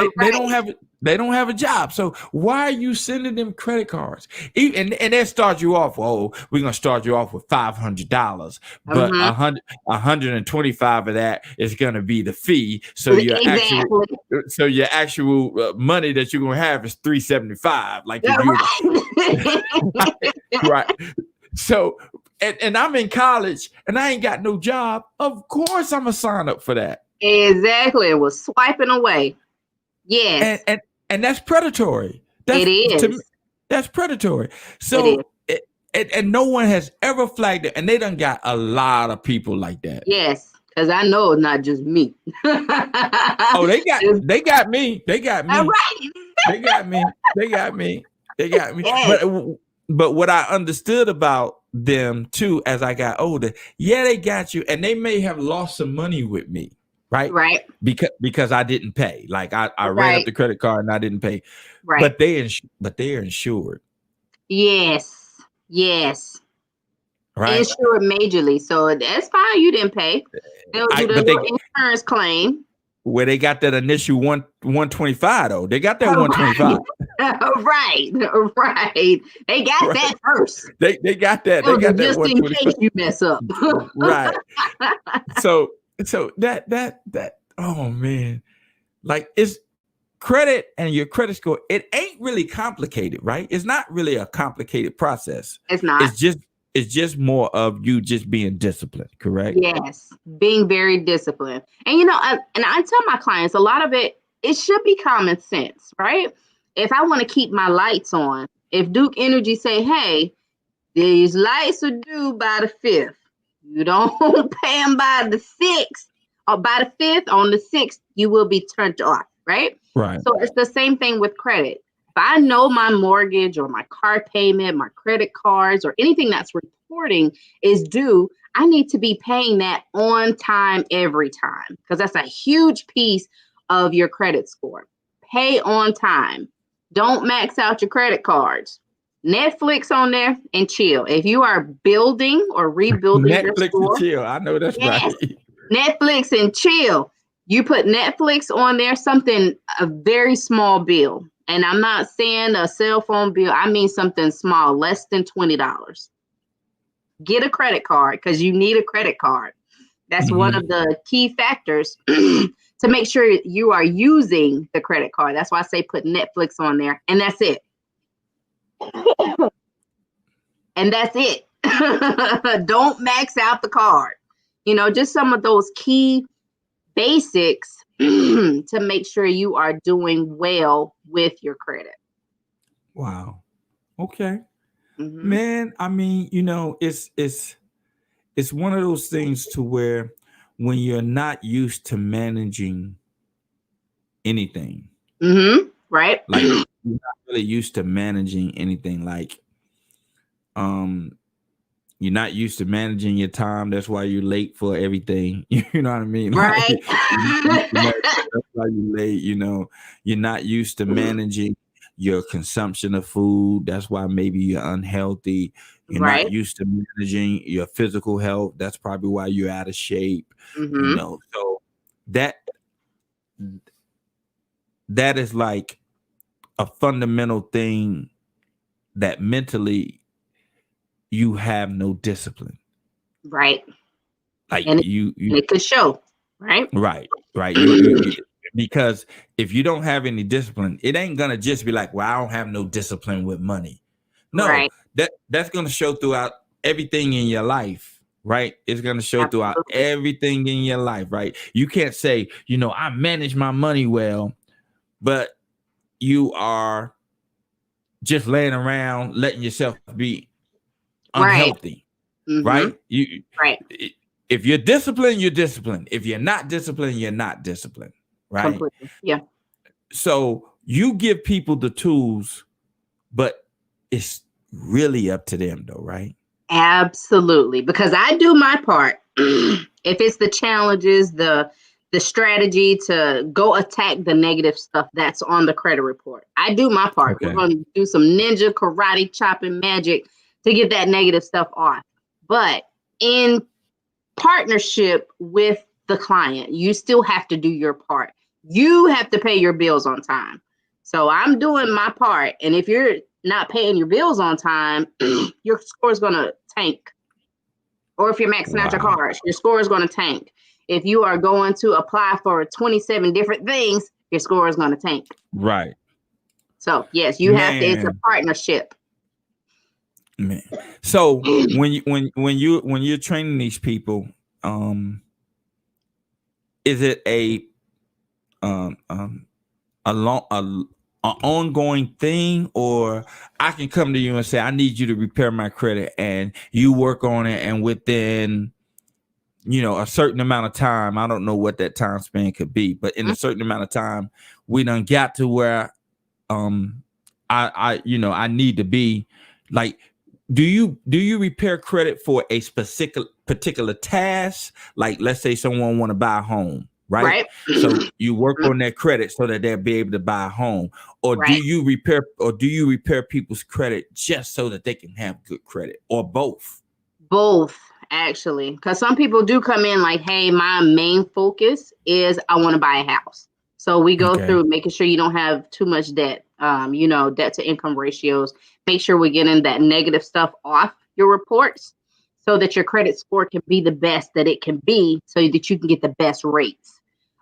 have a job. So why are you sending them credit cards? And that starts you off. Oh, we're gonna start you off with $500, but $125 of that is gonna be the fee. So your actual money that you're gonna have is $375. Like right. So. And I'm in college and I ain't got no job. Of course I'm gonna sign up for that. Exactly. It was swiping away. Yes. And that's predatory. It is. That's predatory. So and no one has ever flagged it, and they done got a lot of people like that. Yes. Because I know it's not just me. Oh, they got me. They got me. All right. They got me. Yes. But what I understood about them too, as I got older, they got you, and they may have lost some money with me, right? Right. Because I didn't pay. Like I ran up the credit card and I didn't pay. Right. But they're insured. Yes. Yes. right? Insured majorly. So that's fine. You didn't pay. They'll do the But they little insurance claim. where they got that initial 125 though. They got that Oh, 125. right. Right. They got Right. that first. They got that. They Those are got that just in 125. case you mess up. Right. So that oh man. Like it's credit and your credit score, it ain't really complicated, right? It's not really a complicated process. It's not. It's just more of you just being disciplined, correct? Yes, being very disciplined. And and I tell my clients a lot of it should be common sense, right? If I want to keep my lights on, if Duke Energy say, hey, these lights are due by the 5th, you don't pay them by the 6th or by the 5th, on the 6th, you will be turned off, right? Right. So it's the same thing with credit. If I know my mortgage or my car payment, my credit cards, or anything that's reporting is due, I need to be paying that on time every time, because that's a huge piece of your credit score. Pay on time. Don't max out your credit cards. Netflix on there and chill. If you are building or rebuilding your Netflix score, and chill. I know that's yes, right. Netflix and chill. You put Netflix on there, a very small bill. And I'm not saying a cell phone bill. I mean something small, less than $20. Get a credit card, because you need a credit card. That's one of the key factors to make sure you are using the credit card. That's why I say put Netflix on there, and that's it. And that's it. Don't max out the card. Just some of those key basics to make sure you are doing well with your credit. Wow. Okay. Mm-hmm. Man, I mean, it's one of those things to where when you're not used to managing anything, Mm-hmm. Right. like you're not really used to managing anything, like you're not used to managing your time. That's why you're late for everything. You know what I mean? Right. That's why you're late. You're not used to managing your consumption of food. That's why maybe you're unhealthy. You're not Right. used to managing your physical health. That's probably why you're out of shape. Mm-hmm. So that is like a fundamental thing that mentally you have no discipline. Right. Like And you it could show, right? right. You because if you don't have any discipline, it ain't gonna just be like, well, I don't have no discipline with money. No, Right. that's gonna show throughout everything in your life, right? It's gonna show throughout Absolutely. everything in your life, right? You can't say, I manage my money well, but you are just laying around letting yourself be unhealthy, Mm-hmm. right? Right. If you're disciplined, you're disciplined. If you're not disciplined, you're not disciplined, right? Completely. Yeah. So you give people the tools, but it's really up to them though, right? Absolutely. Because I do my part. If it's the challenges, the strategy to go attack the negative stuff that's on the credit report, I do my part. Okay. We're going to do some ninja karate chopping magic to get that negative stuff off. But in partnership with the client, you still have to do your part. You have to pay your bills on time. So I'm doing my part. And if you're not paying your bills on time, your score is going to tank. Or if you're maxing out your cards, your score is going to tank. If you are going to apply for 27 different things, your score is going to tank. Right. So yes, you have to. It's a partnership. Man. So when you're training these people, is it a ongoing thing, or I can come to you and say, I need you to repair my credit, and you work on it, and within a certain amount of time, I don't know what that time span could be, but in a certain amount of time, we done got to where I need to be. Like, do you repair credit for a particular task? Like, let's say someone want to buy a home, right? So you work on their credit so that they'll be able to buy a home, or do you repair people's credit just so that they can have good credit, or both? Both, actually, because some people do come in like, hey, my main focus is I want to buy a house. So we go Okay. through making sure you don't have too much debt, debt to income ratios. Make sure we're getting that negative stuff off your reports so that your credit score can be the best that it can be so that you can get the best rates.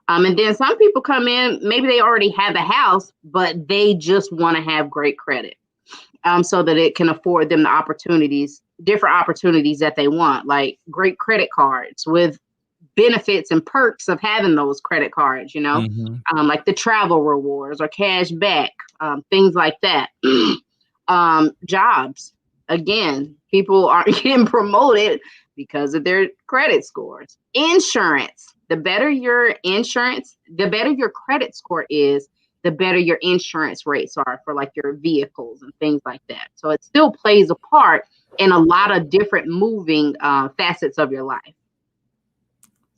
And then some people come in, maybe they already have a house, but they just want to have great credit, so that it can afford them different opportunities that they want, like great credit cards with benefits and perks of having those credit cards, Mm-hmm. like the travel rewards or cash back, things like that. Jobs, again, people aren't getting promoted because of their credit scores. Insurance, the better your insurance, the better your credit score is, the better your insurance rates are for like your vehicles and things like that. So it still plays a part in a lot of different moving facets of your life.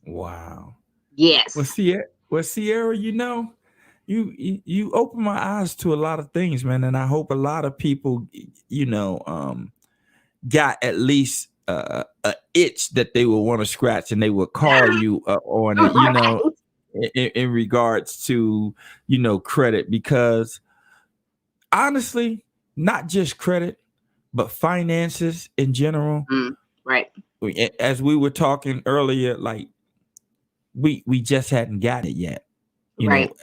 Wow. Well, Yes. Ceara, you open my eyes to a lot of things, man, and I hope a lot of people, got at least a itch that they would want to scratch, and they would call you on it, Right. in regards to credit, because honestly, not just credit, but finances in general. Mm, right. As we were talking earlier, like we just hadn't got it yet. You know,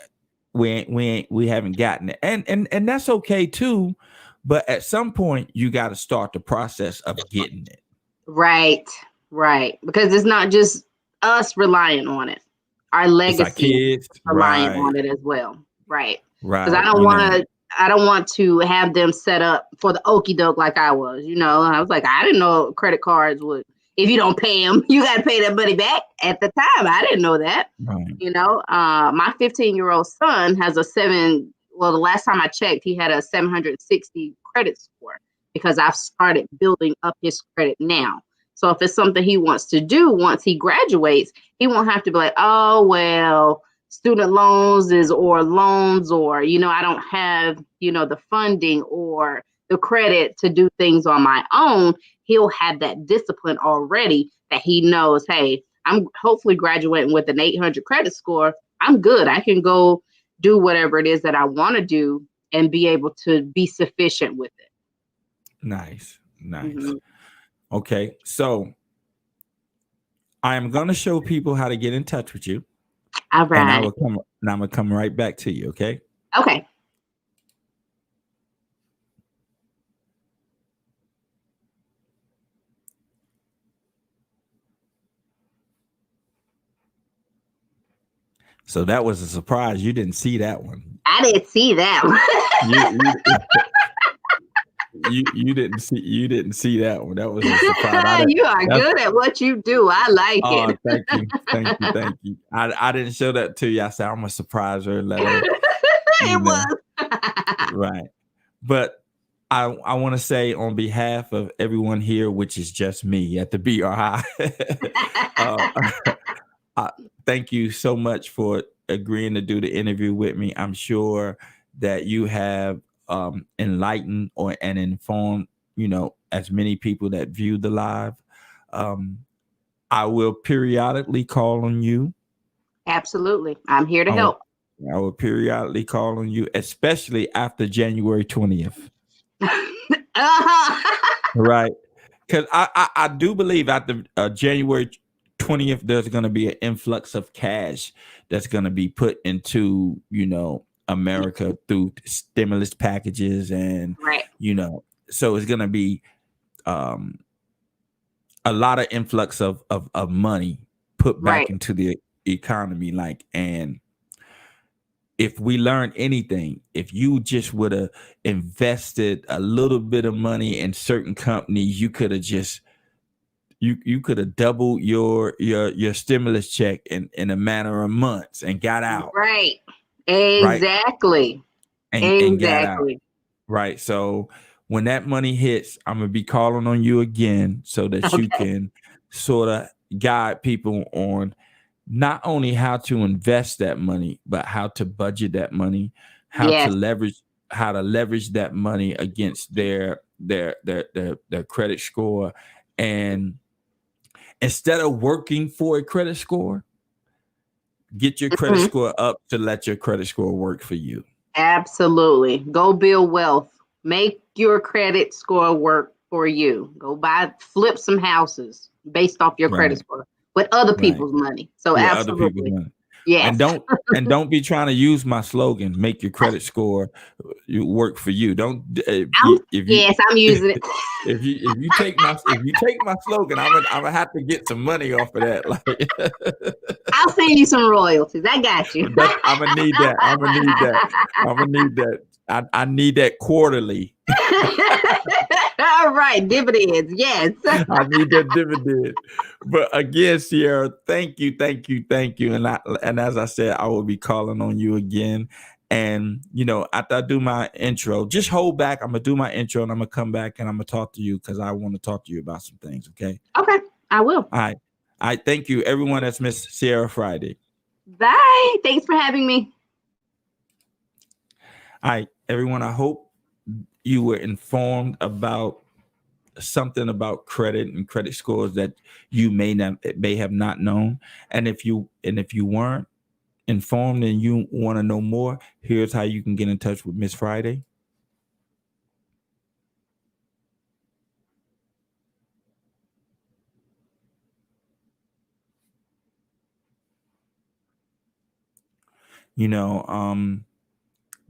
Right. we haven't gotten it, and that's okay too. But at some point, you got to start the process of getting it. Right. Right. Because it's not just us relying on it. Our It's our legacy kids, reliant right? on it as well. Right. Because Right. You know, I don't want to have them set up for the okey doke like I was. I was like, I didn't know credit cards would, if you don't pay them, you got to pay that money back. At the time, I didn't know that. right. My 15-year-old son has the last time I checked, he had a 760 credit score because I've started building up his credit now. So if it's something he wants to do once he graduates, he won't have to be like, oh, well, student loans, or, I don't have, the funding or the credit to do things on my own. He'll have that discipline already that he knows, hey, I'm hopefully graduating with an 800 credit score. I'm good. I can go do whatever it is that I want to do and be able to be sufficient with it. Nice, nice. Mhm. Okay, so I am going to show people how to get in touch with you, All and right. I'm gonna come right back to you. Okay. Okay. So that was a surprise. You didn't see that one. I didn't see that one. You you didn't see that one. That was a surprise. You are That's, good at what you do. I like oh, it. thank you. I didn't show that to you. I said I'm gonna surprise her, let her, you It know, was. right. But I want to say on behalf of everyone here, which is just me at the BRI, uh, I, thank you so much for agreeing to do the interview with me. I'm sure that you have enlightened and informed, as many people that view the live. Um, I will periodically call on you. Absolutely. I'm here to I will, help. I will periodically call on you, especially after January 20th. Uh-huh. Right. Because I do believe after January 20th, there's going to be an influx of cash that's going to be put into, America through stimulus packages. And, Right. So it's going to be um, a lot of influx of money put back Right. into the economy. And if we learn anything, if you just would have invested a little bit of money in certain companies, you could have just you could have doubled your stimulus check in a matter of months and got out, Right. right? Exactly. And got out, Exactly. right? So when that money hits, I'm gonna be calling on you again so that you Okay. can sort of guide people on not only how to invest that money, but how to budget that money, how to Yes. leverage that money against their credit score, And instead of working for a credit score, get your credit score up to let your credit score work for you. Absolutely. Go build wealth. Make your credit score work for you. Go flip some houses based off your credit score with other people's money. So With absolutely. other people's money. Yes. And don't be trying to use my slogan, make your credit score work for you. Don't Yes, I'm using it. If you take my slogan, I'm gonna have to get some money off of that. Like, I'll send you some royalties. I got you. I'm gonna need that. I need that quarterly. All right, dividends. Yes. I need that dividend. But again, Ceara, thank you. And as I said, I will be calling on you again. And after I do my intro, just hold back. I'm gonna do my intro and I'm gonna come back and I'm gonna talk to you because I want to talk to you about some things. Okay. Okay, I will. All right. Thank you, everyone. That's Miss Ceara Friday. Bye. Thanks for having me. All right, everyone. I hope you were informed about something about credit and credit scores that you may have not known. And if you weren't informed and you want to know more, here's how you can get in touch with Miss Friday.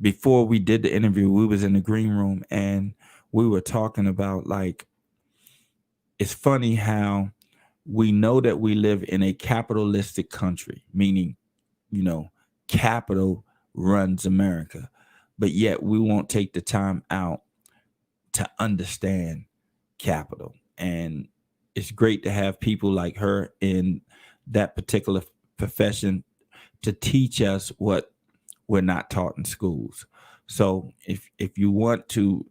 Before we did the interview, we was in the green room and we were talking about, like, it's funny how we know that we live in a capitalistic country, meaning, capital runs America, but yet we won't take the time out to understand capital. And it's great to have people like her in that particular profession to teach us what we're not taught in schools. So if you want to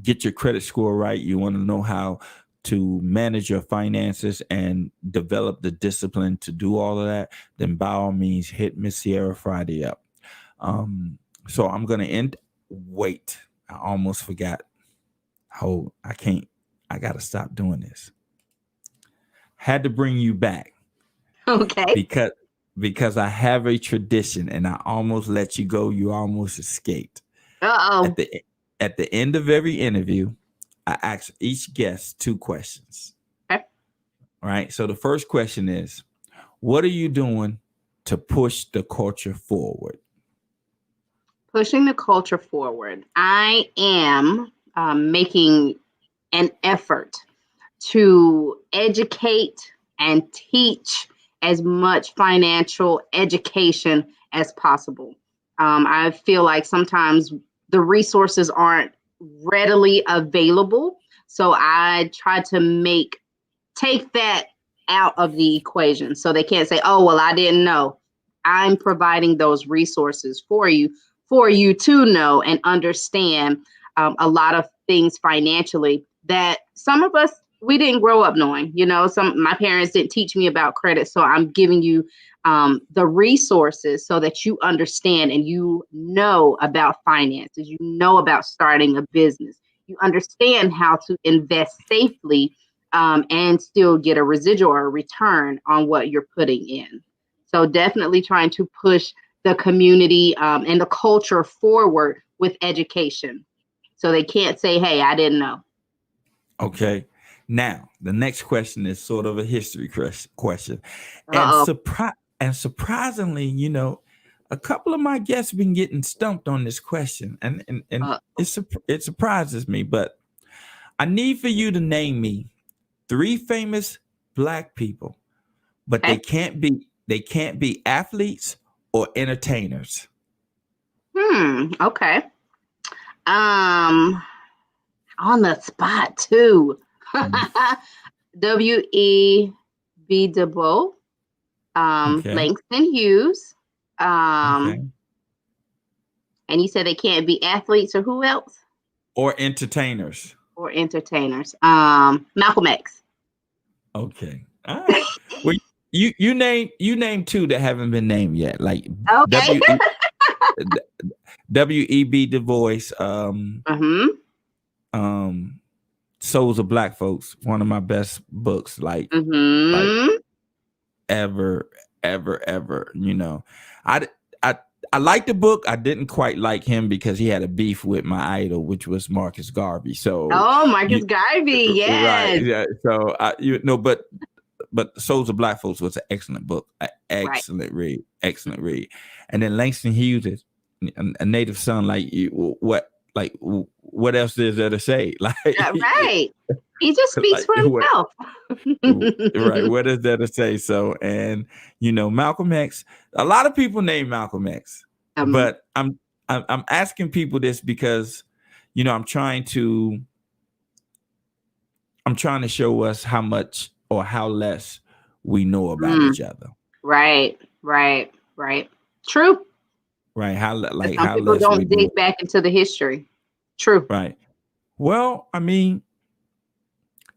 get your credit score right, you want to know how to manage your finances and develop the discipline to do all of that, then by all means hit Miss Ceara Friday up. So I'm gonna end. Wait, I almost forgot. I gotta stop doing this. Had to bring you back. Okay. Because I have a tradition and I almost let you go. You almost escaped. Uh-oh. At the end of every interview, I ask each guest 2 questions. Okay. All right. So the first question is, what are you doing to push the culture forward? Pushing the culture forward. I am making an effort to educate and teach as much financial education as possible. I feel like sometimes the resources aren't readily available. So I try to take that out of the equation so they can't say, oh, well, I didn't know. I'm providing those resources for you to know and understand a lot of things financially that some of us, we didn't grow up knowing. My parents didn't teach me about credit. So I'm giving you the resources so that you understand and you know about finances, you know about starting a business, you understand how to invest safely and still get a residual or a return on what you're putting in. So definitely trying to push the community and the culture forward with education. So they can't say, hey, I didn't know. Okay. Now, the next question is sort of a history question. And surprisingly, a couple of my guests have been getting stumped on this question. And it surprises me. But I need for you to name me 3 famous Black people, but they can't be athletes or entertainers. Okay. On the spot too. W.E.B. Du Bois, Langston Hughes. And you said they can't be athletes or who else? Or entertainers. Malcolm X. Okay. All right. Well, you name 2 that haven't been named yet. Like okay. W.E.B. Du Bois. Souls of Black Folks, one of my best books, like Mm-hmm. ever, ever. I I I liked the book. I didn't quite like him because he had a beef with my idol, which was Marcus Garvey. So Oh, Marcus Garvey, right, yes. yeah. So but Souls of Black Folks was an excellent book, an Right. excellent read. And then Langston Hughes is a native son. What else is there to say? Like, Right. He just speaks like for what? himself. Right, what is there to say? So, and Malcolm X. A lot of people name Malcolm X, Um, but I'm asking people this because I'm trying to show us how much or how less we know about each other. right. True. Right? How Some people less we don't dig know. back into the history. True. Right. Well, I mean,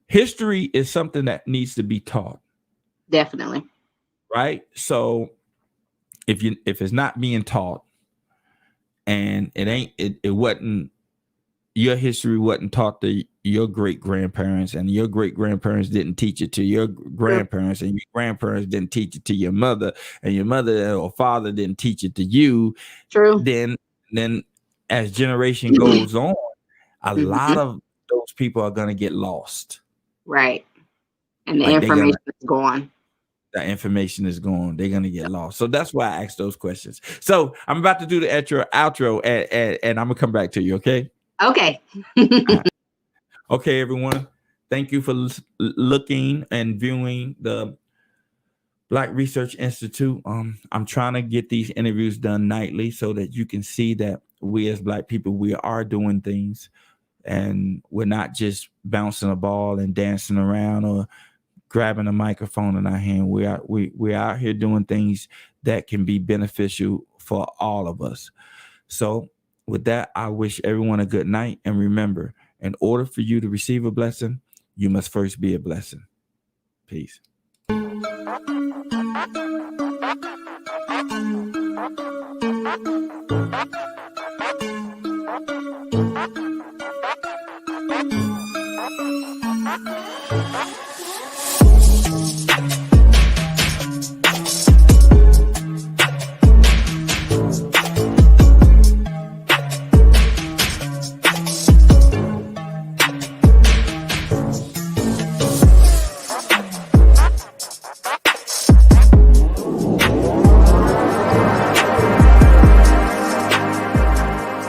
history is something that needs to be taught. Definitely. Right. So if it's not being taught, and it wasn't, your history wasn't taught to your great grandparents, and your great grandparents didn't teach it to your grandparents, and your grandparents didn't teach it to your mother, and your mother or father didn't teach it to you. True. Then as generation goes on, a lot of those people are going to get lost. Right. And the information is gone. The information is gone. They're going to get lost. So that's why I asked those questions. So I'm about to do the outro, and I'm going to come back to you. Okay. Okay. Right. Okay, everyone. Thank you for looking and viewing the Black Research Institute. I'm trying to get these interviews done nightly so that you can see that we as Black people, we are doing things, and we're not just bouncing a ball and dancing around or grabbing a microphone in our hand. We're out here doing things that can be beneficial for all of us. So with that, I wish everyone a good night. And remember, in order for you to receive a blessing, you must first be a blessing. Peace.